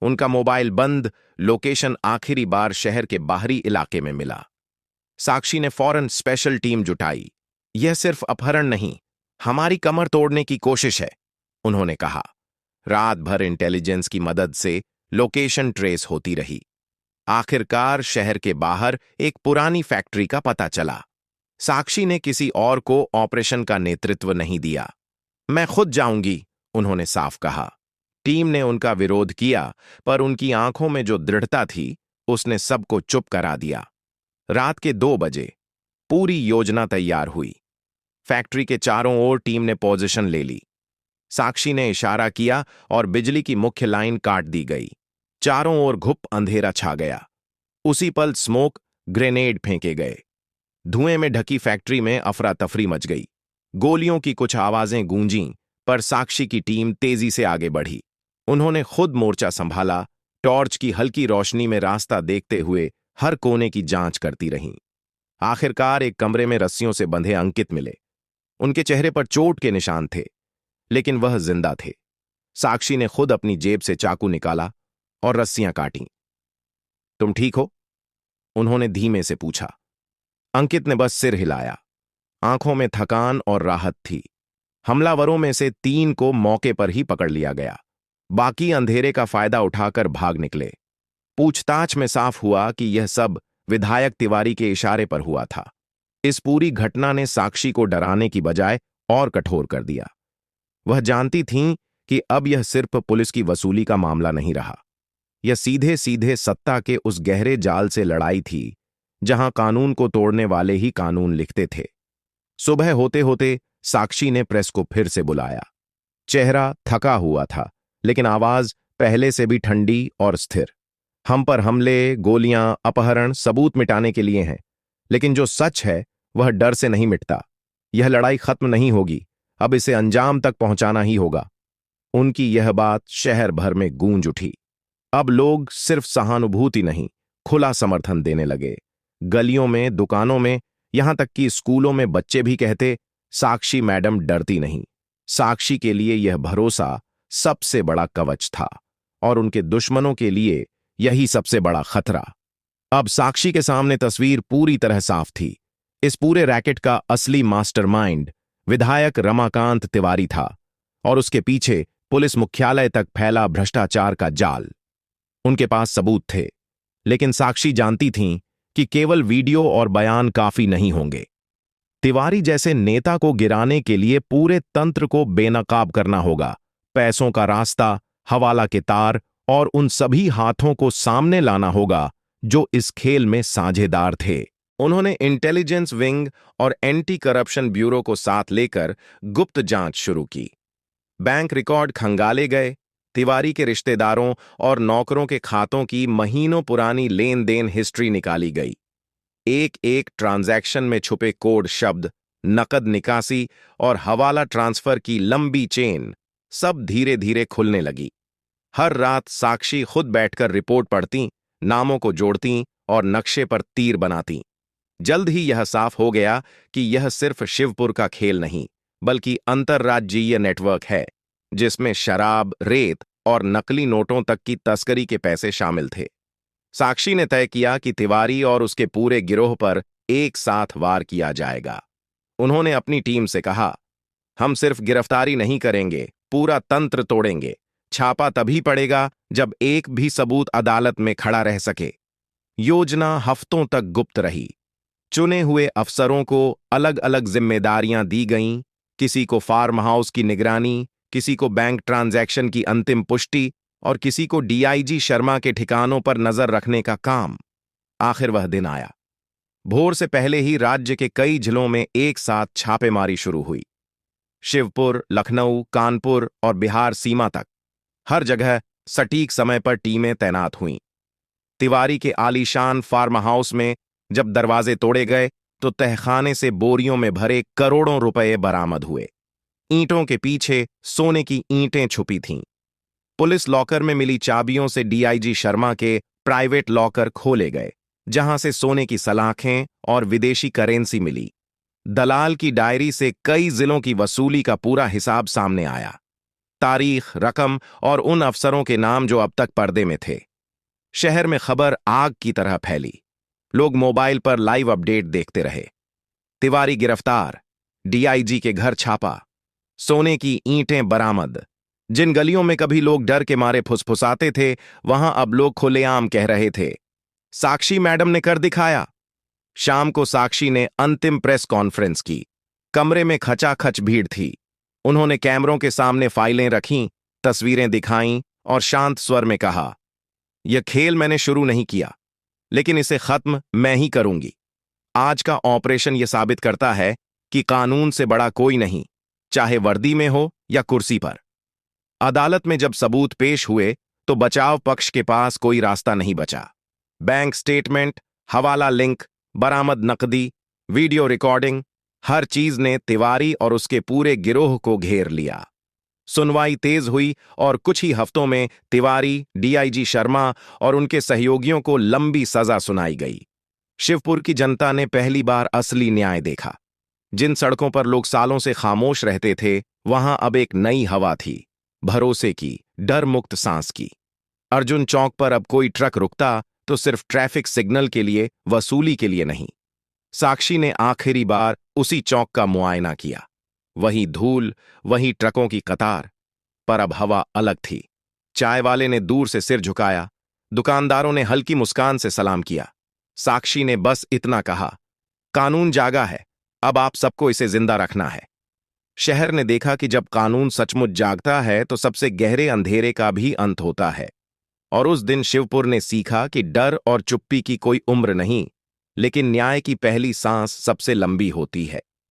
उनका मोबाइल बंद, लोकेशन आखिरी बार शहर के बाहरी इलाके में मिला। साक्षी ने फौरन स्पेशल टीम जुटाई। यह सिर्फ अपहरण नहीं, हमारी कमर तोड़ने की कोशिश है, उन्होंने कहा। रात भर इंटेलिजेंस की मदद से लोकेशन ट्रेस होती रही। आखिरकार शहर के बाहर एक पुरानी फैक्ट्री का पता चला। साक्षी ने किसी और को ऑपरेशन का नेतृत्व नहीं दिया। मैं खुद जाऊंगी, उन्होंने साफ कहा। टीम ने उनका विरोध किया, पर उनकी आंखों में जो दृढ़ता थी, उसने सबको चुप करा दिया। रात के 2 बजे पूरी योजना तैयार हुई। फैक्ट्री के चारों ओर टीम ने पोजीशन ले ली। साक्षी ने इशारा किया और बिजली की मुख्य लाइन काट दी गई। चारों ओर घुप अंधेरा छा गया। उसी पल स्मोक ग्रेनेड फेंके गए। धुएं में ढकी फैक्ट्री में अफरा तफरी मच गई। गोलियों की कुछ आवाजें गूंजीं, पर साक्षी की टीम तेजी से आगे बढ़ी। उन्होंने खुद मोर्चा संभाला, टॉर्च की हल्की रोशनी में रास्ता देखते हुए हर कोने की जांच करती रहीं। आखिरकार एक कमरे में रस्सियों से बंधे अंकित मिले। उनके चेहरे पर चोट के निशान थे, लेकिन वह जिंदा थे। साक्षी ने खुद अपनी जेब से चाकू निकाला और रस्सियां काटीं। तुम ठीक हो? उन्होंने धीमे से पूछा। अंकित ने बस सिर हिलाया। आंखों में थकान और राहत थी। हमलावरों में से 3 को मौके पर ही पकड़ लिया गया। बाकी अंधेरे का फायदा उठाकर भाग निकले। पूछताछ में साफ हुआ कि यह सब विधायक तिवारी के इशारे पर हुआ था। इस पूरी घटना ने साक्षी को डराने की बजाय और कठोर कर दिया। वह जानती थीं कि अब यह सिर्फ पुलिस की वसूली का मामला नहीं रहा। यह सीधे सीधे सत्ता के उस गहरे जाल से लड़ाई थी जहां कानून को तोड़ने वाले ही कानून लिखते थे। सुबह होते होते साक्षी ने प्रेस को फिर से बुलाया। चेहरा थका हुआ था, लेकिन आवाज पहले से भी ठंडी और स्थिर। हम पर हमले, गोलियां, अपहरण सबूत मिटाने के लिए हैं, लेकिन जो सच है वह डर से नहीं मिटता। यह लड़ाई खत्म नहीं होगी, अब इसे अंजाम तक पहुंचाना ही होगा। उनकी यह बात शहर भर में गूंज उठी। अब लोग सिर्फ सहानुभूति नहीं, खुला समर्थन देने लगे। गलियों में, दुकानों में, यहां तक कि स्कूलों में बच्चे भी कहते, साक्षी मैडम डरती नहीं। साक्षी के लिए यह भरोसा सबसे बड़ा कवच था, और उनके दुश्मनों के लिए यही सबसे बड़ा खतरा। अब साक्षी के सामने तस्वीर पूरी तरह साफ थी। इस पूरे रैकेट का असली मास्टरमाइंड विधायक रमाकांत तिवारी था, और उसके पीछे पुलिस मुख्यालय तक फैला भ्रष्टाचार का जाल। उनके पास सबूत थे, लेकिन साक्षी जानती थीं कि केवल वीडियो और बयान काफी नहीं होंगे। तिवारी जैसे नेता को गिराने के लिए पूरे तंत्र को बेनकाब करना होगा। पैसों का रास्ता, हवाला के तार और उन सभी हाथों को सामने लाना होगा जो इस खेल में साझेदार थे। उन्होंने इंटेलिजेंस विंग और एंटी करप्शन ब्यूरो को साथ लेकर गुप्त जांच शुरू की। बैंक रिकॉर्ड खंगाले गए। तिवारी के रिश्तेदारों और नौकरों के खातों की महीनों पुरानी लेन देन हिस्ट्री निकाली गई। एक एक ट्रांजैक्शन में छुपे कोड शब्द, नकद निकासी और हवाला ट्रांसफर की लंबी चेन सब धीरे धीरे खुलने लगी। हर रात साक्षी खुद बैठकर रिपोर्ट पढ़ती, नामों को जोड़तीं और नक्शे पर तीर बनातीं। जल्द ही यह साफ हो गया कि यह सिर्फ शिवपुर का खेल नहीं, बल्कि अंतर्राज्यीय नेटवर्क है, जिसमें शराब, रेत और नकली नोटों तक की तस्करी के पैसे शामिल थे। साक्षी ने तय किया कि तिवारी और उसके पूरे गिरोह पर एक साथ वार किया जाएगा। उन्होंने अपनी टीम से कहा, हम सिर्फ गिरफ्तारी नहीं करेंगे, पूरा तंत्र तोड़ेंगे। छापा तभी पड़ेगा जब एक भी सबूत अदालत में खड़ा रह सके। योजना हफ्तों तक गुप्त रही। चुने हुए अफसरों को अलग अलग जिम्मेदारियां दी गईं, किसी को फार्म हाउस की निगरानी, किसी को बैंक ट्रांजैक्शन की अंतिम पुष्टि और किसी को डीआईजी शर्मा के ठिकानों पर नजर रखने का काम। आखिर वह दिन आया। भोर से पहले ही राज्य के कई जिलों में एक साथ छापेमारी शुरू हुई। शिवपुर, लखनऊ, कानपुर और बिहार सीमा तक हर जगह सटीक समय पर टीमें तैनात हुईं। तिवारी के आलीशान फार्म हाउस में जब दरवाजे तोड़े गए तो तहखाने से बोरियों में भरे करोड़ों रुपए बरामद हुए। ईंटों के पीछे सोने की ईंटें छुपी थीं। पुलिस लॉकर में मिली चाबियों से डीआईजी शर्मा के प्राइवेट लॉकर खोले गए, जहां से सोने की सलाखें और विदेशी करेंसी मिली। दलाल की डायरी से कई जिलों की वसूली का पूरा हिसाब सामने आया। तारीख, रकम और उन अफसरों के नाम जो अब तक पर्दे में थे। शहर में खबर आग की तरह फैली। लोग मोबाइल पर लाइव अपडेट देखते रहे। तिवारी गिरफ्तार, डीआईजी के घर छापा, सोने की ईंटें बरामद। जिन गलियों में कभी लोग डर के मारे फुसफुसाते थे, वहां अब लोग खुलेआम कह रहे थे, साक्षी मैडम ने कर दिखाया। शाम को साक्षी ने अंतिम प्रेस कॉन्फ्रेंस की। कमरे में खचाखच भीड़ थी। उन्होंने कैमरों के सामने फाइलें रखीं, तस्वीरें दिखाईं और शांत स्वर में कहा, यह खेल मैंने शुरू नहीं किया, लेकिन इसे खत्म मैं ही करूंगी। आज का ऑपरेशन यह साबित करता है कि कानून से बड़ा कोई नहीं, चाहे वर्दी में हो या कुर्सी पर। अदालत में जब सबूत पेश हुए तो बचाव पक्ष के पास कोई रास्ता नहीं बचा। बैंक स्टेटमेंट, हवाला लिंक, बरामद नकदी, वीडियो रिकॉर्डिंग, हर चीज ने तिवारी और उसके पूरे गिरोह को घेर लिया। सुनवाई तेज हुई और कुछ ही हफ्तों में तिवारी, डीआईजी शर्मा और उनके सहयोगियों को लंबी सजा सुनाई गई। शिवपुर की जनता ने पहली बार असली न्याय देखा। जिन सड़कों पर लोग सालों से खामोश रहते थे, वहां अब एक नई हवा थी, भरोसे की, डर मुक्त सांस की। अर्जुन चौक पर अब कोई ट्रक रुकता तो सिर्फ ट्रैफिक सिग्नल के लिए, वसूली के लिए नहीं। साक्षी ने आखिरी बार उसी चौक का मुआयना किया। वही धूल, वही ट्रकों की कतार, पर अब हवा अलग थी। चाय वाले ने दूर से सिर झुकाया, दुकानदारों ने हल्की मुस्कान से सलाम किया। साक्षी ने बस इतना कहा, कानून जागा है, अब आप सबको इसे जिंदा रखना है। शहर ने देखा कि जब कानून सचमुच जागता है तो सबसे गहरे अंधेरे का भी अंत होता है। और उस दिन शिवपुर ने सीखा कि डर और चुप्पी की कोई उम्र नहीं, लेकिन न्याय की पहली सांस सबसे लंबी होती है।